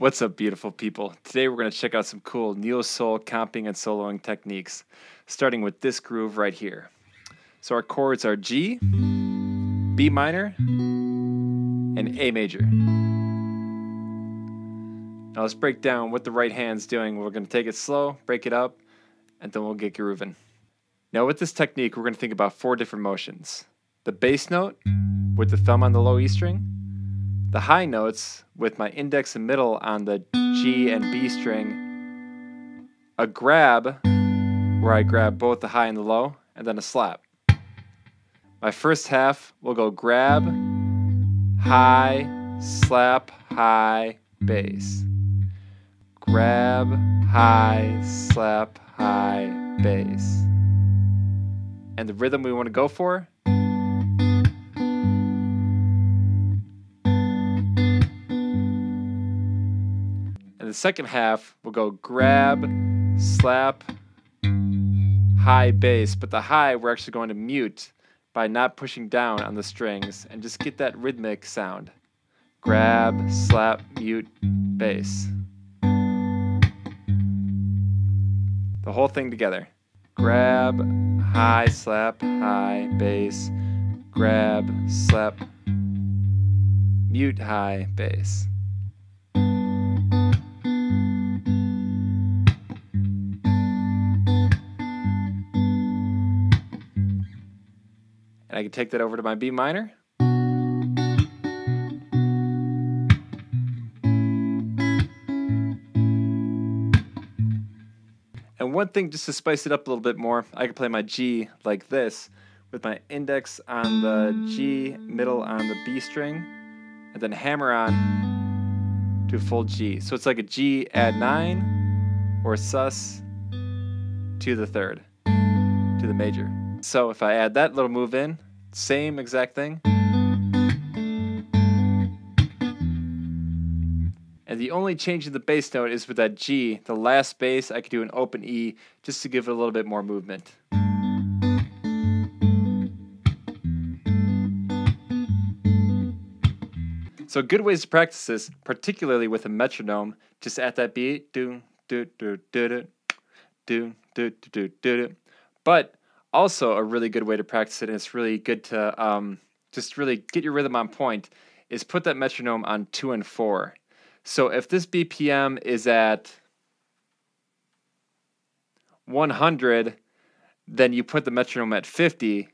What's up, beautiful people? Today we're going to check out some cool neo-soul comping and soloing techniques, starting with this groove right here. So our chords are G, B minor, and A major. Now let's break down what the right hand's doing. We're going to take it slow, break it up, and then we'll get grooving. Now with this technique, we're going to think about 4 different motions. The bass note with the thumb on the low E string, the high notes with my index and middle on the G and B string, a grab where I grab both the high and the low, and then a slap. My first half will go grab, high, slap, high, bass. Grab, high, slap, high, bass. And the rhythm we want to go for, and the second half will go grab, slap, high, bass, but the high we're actually going to mute by not pushing down on the strings and just get that rhythmic sound. Grab, slap, mute, bass. The whole thing together. Grab, high, slap, high, bass. Grab, slap, mute, high, bass. And I can take that over to my B minor. And one thing, just to spice it up a little bit more, I can play my G like this, with my index on the G, middle on the B string, and then hammer on to full G. So it's like a G add 9, or sus to the third, to the major. So if I add that little move in, same exact thing. And the only change in the bass note is with that G, the last bass, I could do an open E just to give it a little bit more movement. So good ways to practice this, particularly with a metronome, just at that beat, do do do do do do do do do. But also a really good way to practice it, and it's really good to just really get your rhythm on point, is put that metronome on 2 and 4. So if this BPM is at 100, then you put the metronome at 50,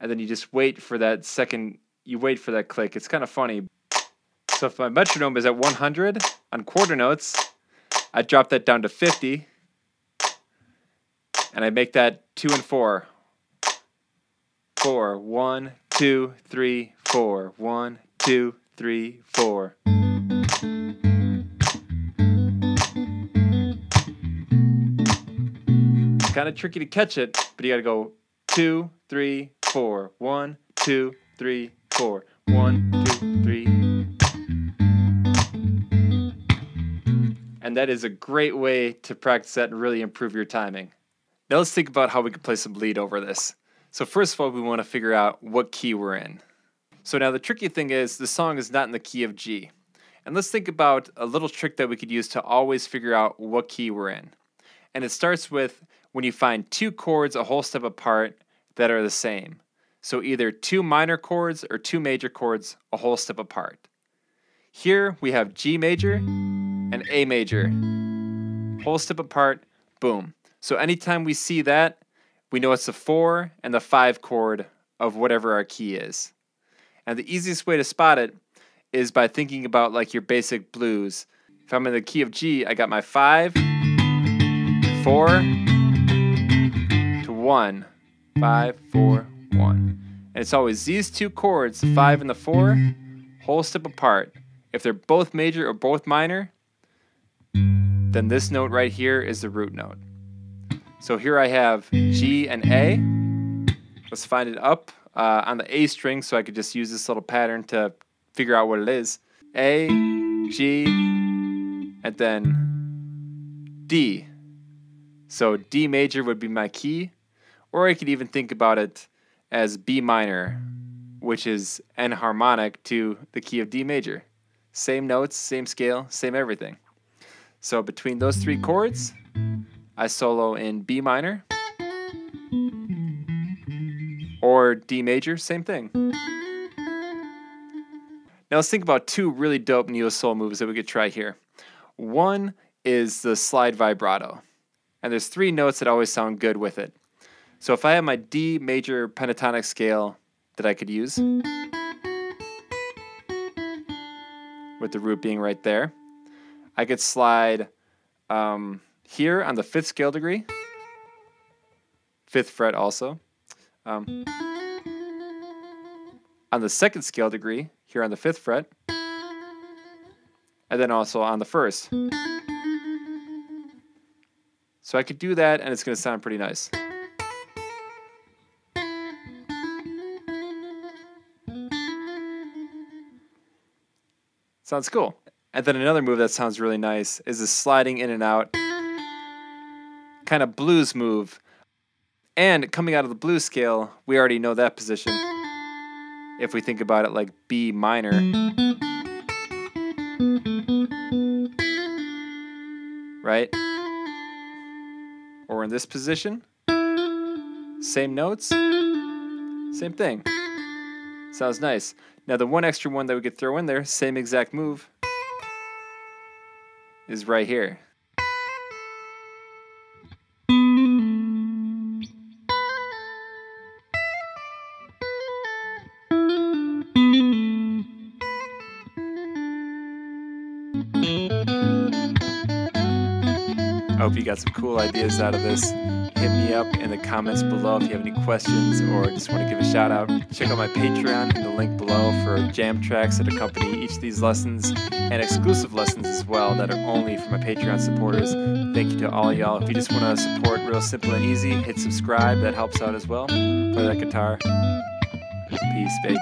and then you just wait for that second, you wait for that click. It's kind of funny. So if my metronome is at 100 on quarter notes, I drop that down to 50, and I make that 2 and 4. 4, 1, 2, 3, 4, 1, 2, 3, 4. Kind of tricky to catch it, but you gotta go 2, 3, 4, 1, 2, 3, 4, 1, 2, 3. And that is a great way to practice that and really improve your timing. Now let's think about how we can play some lead over this. So first of all, we want to figure out what key we're in. So now the tricky thing is the song is not in the key of G. And let's think about a little trick that we could use to always figure out what key we're in. And it starts with when you find 2 chords a whole step apart that are the same. So either 2 minor chords or 2 major chords a whole step apart. Here we have G major and A major. Whole step apart, boom. So anytime we see that, we know it's the 4 and the 5 chord of whatever our key is. And the easiest way to spot it is by thinking about like your basic blues. If I'm in the key of G, I got my 5, 4 to 1. 5, 4, 1. And it's always these 2 chords, the 5 and the 4, whole step apart. If they're both major or both minor, then this note right here is the root note. So here I have G and A. Let's find it up on the A string, so I could just use this little pattern to figure out what it is. A, G, and then D. So D major would be my key, or I could even think about it as B minor, which is enharmonic to the key of D major. Same notes, same scale, same everything. So between those three chords, I solo in B minor or D major, same thing. Now let's think about two really dope neo-soul moves that we could try here. One is the slide vibrato, and there's three notes that always sound good with it. So if I have my D major pentatonic scale that I could use, with the root being right there, I could slide here on the 5th scale degree, 5th fret also, on the 2nd scale degree, here on the 5th fret, and then also on the 1st. So I could do that and it's going to sound pretty nice. Sounds cool. And then another move that sounds really nice is the sliding in and out, kind of blues move. And coming out of the blues scale, we already know that position. If we think about it like B minor, right? Or in this position, same notes, same thing. Sounds nice. Now the one extra one that we could throw in there, same exact move, is right here. I hope you got some cool ideas out of this. Hit me up in the comments below if you have any questions or just want to give a shout out. Check out my Patreon in the link below for jam tracks that accompany each of these lessons and exclusive lessons as well that are only for my Patreon supporters. Thank you to all y'all. If you just want to support real simple and easy, hit subscribe. That helps out as well. Play that guitar. Peace, baby.